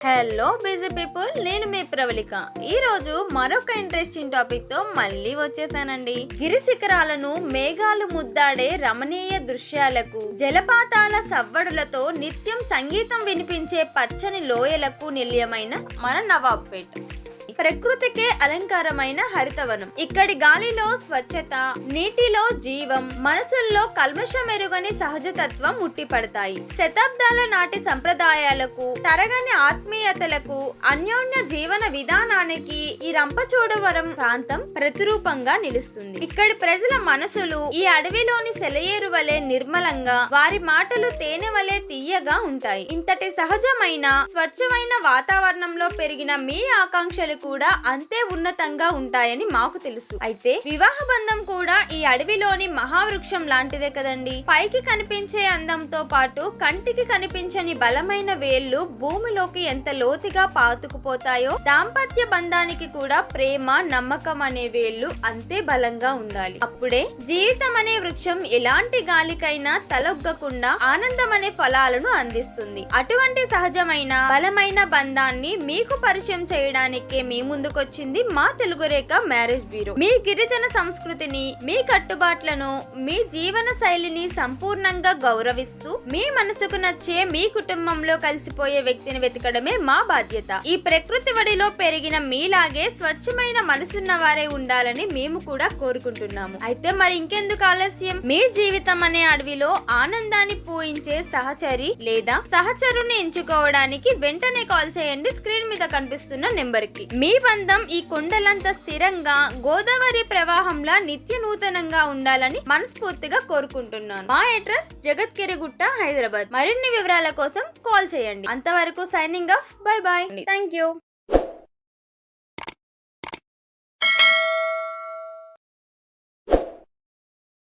Hello busy people, నేను మీ ప్రవళిక. ఈ రోజు మరొక ఇంట్రెస్టింగ్ టాపిక్ తో మళ్ళీ వచ్చేసానండి. గిరి శిఖరాలను మేఘాలు ముద్దాడే రమణీయ దృశ్యాలకు, జలపాతాల సవ్వడులతో నిత్యం సంగీతం వినిపించే పచ్చని లోయలకు నిలయమైన మన నవాబ్పేట్. ప్రకృతికే అలంకారమైన హరితవనం. ఇక్కడి గాలిలో స్వచ్ఛత, నీటిలో జీవం, మనసుల్లో కల్మషమెరుగని సహజతత్వం ఉట్టిపడతాయి. శతాబ్దాల నాటి సంప్రదాయాలకు, తరగని ఆత్మీయతలకు, అన్యోన్య జీవన విధానానికి ఈ రంపచోడవరం ప్రాంతం ప్రతిరూపంగా నిలుస్తుంది. ఇక్కడి ప్రజల మనసులు ఈ అడవిలోని సెలయేరు వలె నిర్మలంగా, వారి మాటలు తేనె వలె తీయగా ఉంటాయి. ఇంతటి సహజమైన, స్వచ్ఛమైన వాతావరణంలో పెరిగిన మీ ఆకాంక్షలు కూడా అంతే ఉన్నతంగా ఉంటాయని మాకు తెలుసు. అయితే వివాహ బంధం కూడా ఈ అడవిలోని మహావృక్షం లాంటిదే కదండి. పైకి కనిపించే అందంతో పాటు కంటికి కనిపించని బలమైన వేళ్లు భూమిలోకి ఎంత లోతుగా పాతుకుపోతాయో, దాంపత్య బంధానికి కూడా ప్రేమ, నమ్మకం అనే వేళ్లు అంతే బలంగా ఉండాలి. అప్పుడే జీవితం అనే వృక్షం ఎలాంటి గాలికైనా తలొగ్గకుండా ఆనందం అనే ఫలాలను అందిస్తుంది. అటువంటి సహజమైన, బలమైన బంధాన్ని మీకు పరిచయం చేయడానికే మీ ముందుకొచ్చింది మా తెలుగు రేఖ మ్యారేజ్ బ్యూరో. మీ గిరిజన సంస్కృతిని, మీ కట్టుబాట్లను, మీ జీవన శైలిని సంపూర్ణంగా గౌరవిస్తూ మీ మనసుకు నచ్చే, మీ కుటుంబంలో కలిసిపోయే వ్యక్తిని వెతకడమే మా బాధ్యత. ఈ ప్రకృతి వడిలో పెరిగిన మీలాగే స్వచ్ఛమైన మనసున్న వారే ఉండాలని మేము కూడా కోరుకుంటున్నాము. అయితే మరి ఇంకెందుకు ఆలస్యం? మీ జీవితం అనే అడవిలో ఆనందాన్ని పూయించే సహచరి లేదా సహచరుని ఎంచుకోవడానికి వెంటనే కాల్ చేయండి స్క్రీన్ మీద కనిపిస్తున్న నెంబర్ కి. మీ బంధం ఈ కొండలంత స్థిరంగా, గోదావరి ప్రవాహంలా నిత్య నూతనంగా ఉండాలని మనస్ఫూర్తిగా కోరుకుంటున్నాను. మా అడ్రస్ జగత్గిరిగుట్ట, హైదరాబాద్. మరిన్ని వివరాల కోసం కాల్ చేయండి. అంతవరకు signing off. By by. Thank you.